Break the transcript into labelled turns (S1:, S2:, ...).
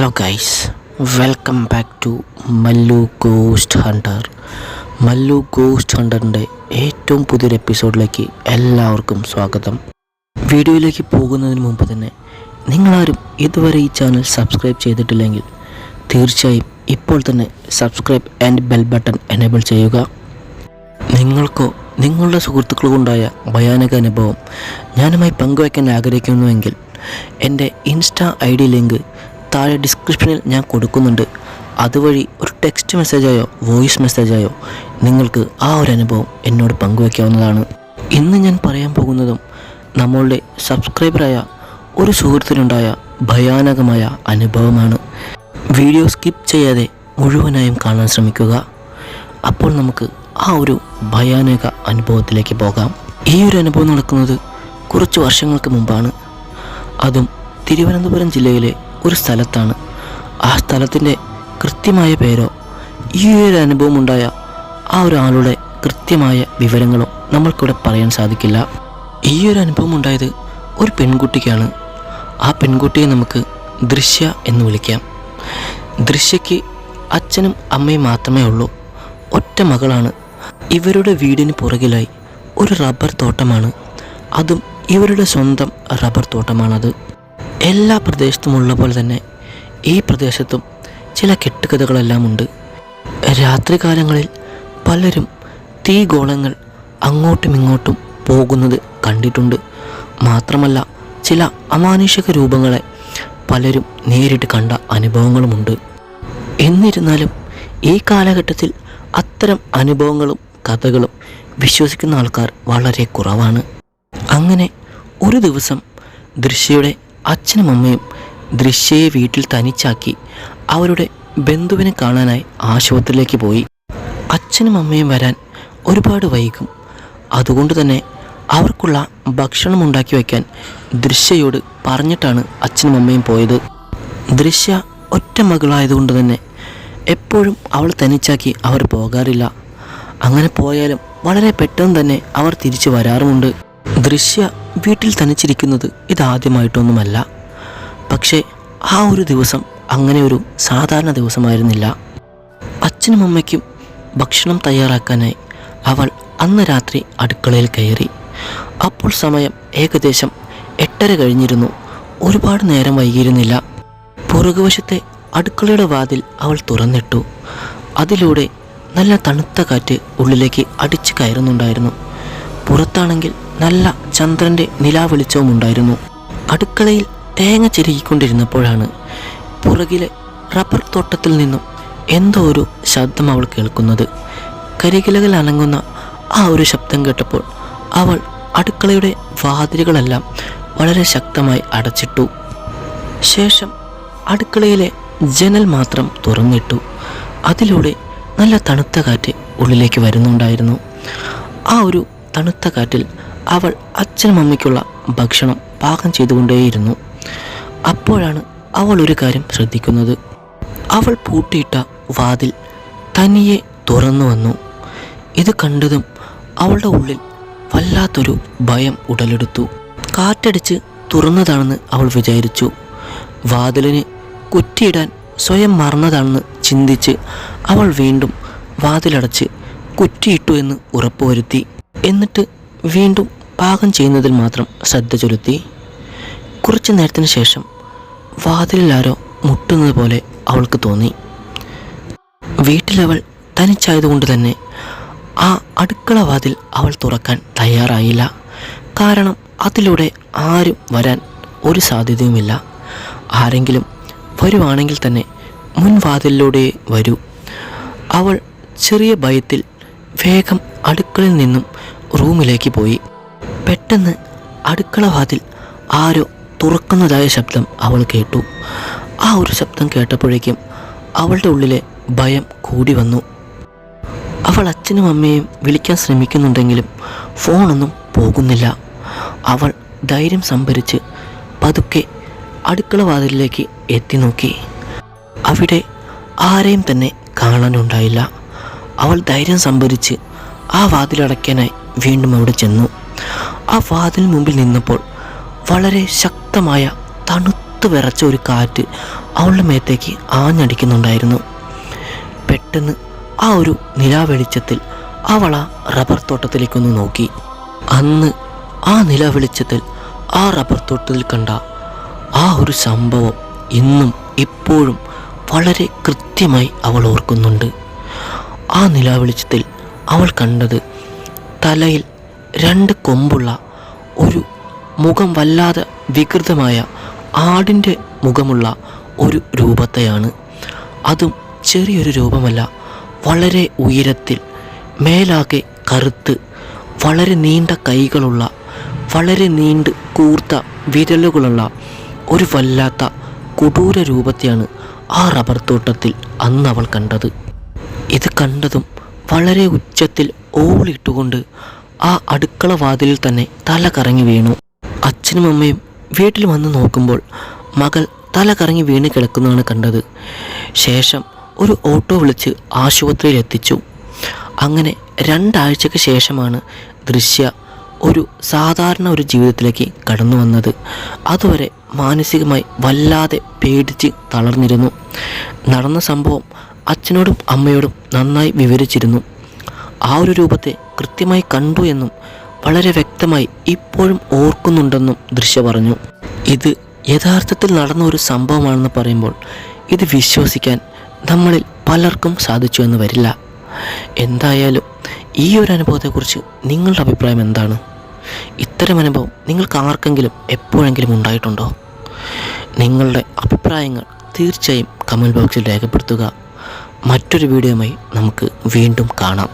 S1: Hello guys, welcome back to Mallu Ghost Hunter. Mallu Ghost ഹണ്ടറിൻ്റെ ഏറ്റവും പുതിയൊരു എപ്പിസോഡിലേക്ക് എല്ലാവർക്കും സ്വാഗതം. വീഡിയോയിലേക്ക് പോകുന്നതിന് മുമ്പ് തന്നെ നിങ്ങളാരും ഇതുവരെ ഈ ചാനൽ സബ്സ്ക്രൈബ് ചെയ്തിട്ടില്ലെങ്കിൽ തീർച്ചയായും ഇപ്പോൾ തന്നെ subscribe and bell button enable ചെയ്യുക. നിങ്ങൾക്കോ നിങ്ങളുടെ സുഹൃത്തുക്കൾക്കുണ്ടായ ഭയാനക അനുഭവം ഞാനുമായി പങ്കുവയ്ക്കാൻ ആഗ്രഹിക്കുന്നുവെങ്കിൽ എൻ്റെ ഇൻസ്റ്റാ ID ലിങ്ക് താഴെ ഡിസ്ക്രിപ്ഷനിൽ ഞാൻ കൊടുക്കുന്നുണ്ട്. അതുവഴി ഒരു ടെക്സ്റ്റ് മെസ്സേജായോ വോയിസ് മെസ്സേജായോ നിങ്ങൾക്ക് ആ ഒരു അനുഭവം എന്നോട് പങ്കുവയ്ക്കാവുന്നതാണ്. ഇന്ന് ഞാൻ പറയാൻ പോകുന്നതും നമ്മളുടെ സബ്സ്ക്രൈബറായ ഒരു സുഹൃത്തിനുണ്ടായ ഭയാനകമായ അനുഭവമാണ്. വീഡിയോ സ്കിപ്പ് ചെയ്യാതെ മുഴുവനായും കാണാൻ ശ്രമിക്കുക. അപ്പോൾ നമുക്ക് ആ ഒരു ഭയാനക അനുഭവത്തിലേക്ക് പോകാം. ഈ ഒരു അനുഭവം നടക്കുന്നത് കുറച്ച് വർഷങ്ങൾക്ക് മുമ്പാണ്. അതും തിരുവനന്തപുരം ജില്ലയിലെ ഒരു സ്ഥലത്താണ്. ആ സ്ഥലത്തിൻ്റെ കൃത്യമായ പേരോ ഈ ഒരു അനുഭവമുണ്ടായ ആ ഒരു ആളുടെ കൃത്യമായ വിവരങ്ങളോ നമ്മൾക്കിവിടെ പറയാൻ സാധിക്കില്ല. ഈ ഒരു അനുഭവം ഉണ്ടായത് ഒരു പെൺകുട്ടിക്കാണ്. ആ പെൺകുട്ടിയെ നമുക്ക് ദൃശ്യ എന്ന് വിളിക്കാം. ദൃശ്യയ്ക്ക് അച്ഛനും അമ്മയും മാത്രമേ ഉള്ളൂ. ഒറ്റ മകളാണ്. ഇവരുടെ വീടിന് പുറകിലായി ഒരു റബ്ബർ തോട്ടമാണ്. അതും ഇവരുടെ സ്വന്തം റബ്ബർ തോട്ടമാണത്. എല്ലാ പ്രദേശത്തുമുള്ള പോലെ തന്നെ ഈ പ്രദേശത്തും ചില കെട്ടുകഥകളെല്ലാം ഉണ്ട്. രാത്രികാലങ്ങളിൽ പലരും തീഗോളങ്ങൾ അങ്ങോട്ടും ഇങ്ങോട്ടും പോകുന്നത് കണ്ടിട്ടുണ്ട്. മാത്രമല്ല ചില അമാനുഷിക രൂപങ്ങളെ പലരും നേരിട്ട് കണ്ട അനുഭവങ്ങളുമുണ്ട്. എന്നിരുന്നാലും ഈ കാലഘട്ടത്തിൽ അത്തരം അനുഭവങ്ങളും കഥകളും വിശ്വസിക്കുന്ന ആൾക്കാർ വളരെ കുറവാണ്. അങ്ങനെ ഒരു ദിവസം ദൃശ്യയുടെ അച്ഛനും അമ്മയും ദൃശ്യയെ വീട്ടിൽ തനിച്ചാക്കി അവരുടെ ബന്ധുവിനെ കാണാനായി ആശുപത്രിയിലേക്ക് പോയി. അച്ഛനും അമ്മയും വരാൻ ഒരുപാട് വൈകും. അതുകൊണ്ട് തന്നെ അവർക്കുള്ള ഭക്ഷണം ഉണ്ടാക്കി വയ്ക്കാൻ ദൃശ്യയോട് പറഞ്ഞിട്ടാണ് അച്ഛനും അമ്മയും പോയത്. ദൃശ്യ ഒറ്റ മകളായതുകൊണ്ട് തന്നെ എപ്പോഴും അവൾ തനിച്ചാക്കി അവർ പോകാറില്ല. അങ്ങനെ പോയാലും വളരെ പെട്ടെന്ന് തന്നെ അവർ തിരിച്ചു വരാറുമുണ്ട്. ദൃശ്യ വീട്ടിൽ തനിച്ചിരിക്കുന്നത് ഇതാദ്യമായിട്ടൊന്നുമല്ല. പക്ഷേ ആ ഒരു ദിവസം അങ്ങനെ ഒരു സാധാരണ ദിവസമായിരുന്നില്ല. അച്ഛനും അമ്മയ്ക്കും ഭക്ഷണം തയ്യാറാക്കാനായി അവൾ അന്ന് രാത്രി അടുക്കളയിൽ കയറി. അപ്പോൾ സമയം ഏകദേശം 8:30 കഴിഞ്ഞിരുന്നു. ഒരുപാട് നേരം വൈകിയിരുന്നില്ല. പുറകുവശത്തെ അടുക്കളയുടെ വാതിൽ അവൾ തുറന്നിട്ടു. അതിലൂടെ നല്ല തണുത്ത കാറ്റ് ഉള്ളിലേക്ക് അടിച്ചു കയറുന്നുണ്ടായിരുന്നു. പുറത്താണെങ്കിൽ നല്ല ചന്ദ്രൻ്റെ നിലാവെളിച്ചവും ഉണ്ടായിരുന്നു. അടുക്കളയിൽ തേങ്ങ ചെരുകിക്കൊണ്ടിരുന്നപ്പോഴാണ് പുറകിലെ റബ്ബർ തോട്ടത്തിൽ നിന്നും എന്തോ ഒരു ശബ്ദം അവൾ കേൾക്കുന്നത്. കരികിലകൾ അനങ്ങുന്ന ആ ഒരു ശബ്ദം കേട്ടപ്പോൾ അവൾ അടുക്കളയുടെ വാതിലുകളെല്ലാം വളരെ ശക്തമായി അടച്ചിട്ടു. ശേഷം അടുക്കളയിലെ ജനൽ മാത്രം തുറന്നിട്ടു. അതിലൂടെ നല്ല തണുത്ത കാറ്റ് ഉള്ളിലേക്ക് വരുന്നുണ്ടായിരുന്നു. ആ ഒരു തണുത്ത കാറ്റിൽ അവൾ അച്ഛനും അമ്മയ്ക്കുള്ള ഭക്ഷണം പാകം ചെയ്തുകൊണ്ടേയിരുന്നു. അപ്പോഴാണ് അവൾ ഒരു കാര്യം ശ്രദ്ധിക്കുന്നത്. അവൾ പൂട്ടിയിട്ട വാതിൽ തനിയെ തുറന്നു വന്നു. ഇത് കണ്ടതും അവളുടെ ഉള്ളിൽ വല്ലാത്തൊരു ഭയം ഉടലെടുത്തു. കാറ്റടിച്ച് തുറന്നതാണെന്ന് അവൾ വിചാരിച്ചു. വാതിലിന് കുറ്റിയിടാൻ സ്വയം മറന്നതാണെന്ന് ചിന്തിച്ച് അവൾ വീണ്ടും വാതിലടച്ച് കുറ്റിയിട്ടു എന്ന് ഉറപ്പുവരുത്തി. എന്നിട്ട് വീണ്ടും പാകം ചെയ്യുന്നതിൽ മാത്രം ശ്രദ്ധ ചെലുത്തി. കുറച്ചു നേരത്തിന് ശേഷം വാതിലിൽ ആരോ മുട്ടുന്നത് പോലെ അവൾക്ക് തോന്നി. വീട്ടിലവൾ തനിച്ചായതുകൊണ്ട് തന്നെ ആ അടുക്കള വാതിൽ അവൾ തുറക്കാൻ തയ്യാറായില്ല. കാരണം അതിലൂടെ ആരും വരാൻ ഒരു സാധ്യതയുമില്ല. ആരെങ്കിലും വരുവാണെങ്കിൽ തന്നെ മുൻവാതിലിലൂടെ വരൂ. അവൾ ചെറിയ ഭയത്തിൽ വേഗം അടുക്കളയിൽ നിന്നും റൂമിലേക്ക് പോയി. പെട്ടെന്ന് അടുക്കള വാതിൽ ആരോ തുറക്കുന്നതായ ശബ്ദം അവൾ കേട്ടു. ആ ഒരു ശബ്ദം കേട്ടപ്പോഴേക്കും അവളുടെ ഉള്ളിലെ ഭയം കൂടി വന്നു. അവൾ അച്ഛനും അമ്മയും വിളിക്കാൻ ശ്രമിക്കുന്നുണ്ടെങ്കിലും ഫോണൊന്നും പോകുന്നില്ല. അവൾ ധൈര്യം സംഭരിച്ച് പതുക്കെ അടുക്കള വാതിലിലേക്ക് എത്തി നോക്കി. അവിടെ ആരെയും തന്നെ കാണാനുണ്ടായില്ല. അവൾ ധൈര്യം സംഭരിച്ച് ആ വാതിലടയ്ക്കാനായി വീണ്ടും അവിടെ ചെന്നു. ആ വാതിൽ മുമ്പിൽ നിന്നപ്പോൾ വളരെ ശക്തമായ തണുത്ത തണുത്ത് വിറച്ച ഒരു കാറ്റ് അവളുടെ മേത്തേക്ക് ആഞ്ഞടിക്കുന്നുണ്ടായിരുന്നു. പെട്ടെന്ന് ആ ഒരു നിലാവെളിച്ചത്തിൽ അവൾ ആ റബ്ബർ തോട്ടത്തിലേക്കൊന്ന് നോക്കി. അന്ന് ആ നിലാവെളിച്ചത്തിൽ ആ റബ്ബർ തോട്ടത്തിൽ കണ്ട ആ ഒരു സംഭവം ഇന്നും ഇപ്പോഴും വളരെ കൃത്യമായി അവൾ ഓർക്കുന്നുണ്ട്. ആ നിലാവെളിച്ചത്തിൽ അവൾ കണ്ടത് തലയിൽ 2 കൊമ്പുള്ള ഒരു മുഖം വല്ലാതെ വികൃതമായ ആടിൻ്റെ മുഖമുള്ള ഒരു രൂപത്തെയാണ്. അതും ചെറിയൊരു രൂപമല്ല, വളരെ ഉയരത്തിൽ, മേലാകെ കറുത്ത്, വളരെ നീണ്ട കൈകളുള്ള, വളരെ നീണ്ട് കൂർത്ത വിരലുകളുള്ള ഒരു വല്ലാത്ത കൊടൂര രൂപത്തെയാണ് ആ റബ്ബർ തോട്ടത്തിൽ അന്ന് അവൾ കണ്ടത്. ഇത് കണ്ടതും വളരെ ഉച്ചത്തിൽ ഓളിട്ടുകൊണ്ട് ആ അടുക്കള വാതിലിൽ തന്നെ തല കറങ്ങി വീണു. അച്ഛനും അമ്മയും വീട്ടിൽ വന്ന് നോക്കുമ്പോൾ മകൾ തല കറങ്ങി വീണ് കിടക്കുന്നതാണ് കണ്ടത്. ശേഷം ഒരു ഓട്ടോ വിളിച്ച് ആശുപത്രിയിൽ എത്തിച്ചു. അങ്ങനെ 2 ആഴ്ചയ്ക്ക് ശേഷമാണ് ദൃശ്യ ഒരു സാധാരണ ഒരു ജീവിതത്തിലേക്ക് കടന്നു വന്നത്. അതുവരെ മാനസികമായി വല്ലാതെ പേടിച്ച് തളർന്നിരുന്നു. നടന്ന സംഭവം അച്ഛനോടും അമ്മയോടും നന്നായി വിവരിച്ചിരുന്നു. ആ ഒരു രൂപത്തെ കൃത്യമായി കണ്ടു എന്നും വളരെ വ്യക്തമായി ഇപ്പോഴും ഓർക്കുന്നുണ്ടെന്നും ദൃശ്യ പറഞ്ഞു. ഇത് യഥാർത്ഥത്തിൽ നടന്ന ഒരു സംഭവമാണെന്ന് പറയുമ്പോൾ ഇത് വിശ്വസിക്കാൻ നമ്മളിൽ പലർക്കും സാധിച്ചു എന്ന് വരില്ല. എന്തായാലും ഈ ഒരു അനുഭവത്തെക്കുറിച്ച് നിങ്ങളുടെ അഭിപ്രായം എന്താണ്? ഇത്തരം അനുഭവം നിങ്ങൾക്ക് ആർക്കെങ്കിലും എപ്പോഴെങ്കിലും ഉണ്ടായിട്ടുണ്ടോ? നിങ്ങളുടെ അഭിപ്രായങ്ങൾ തീർച്ചയായും കമൻറ്റ് ബോക്സിൽ രേഖപ്പെടുത്തുക. മറ്റൊരു വീഡിയോയുമായി നമുക്ക് വീണ്ടും കാണാം.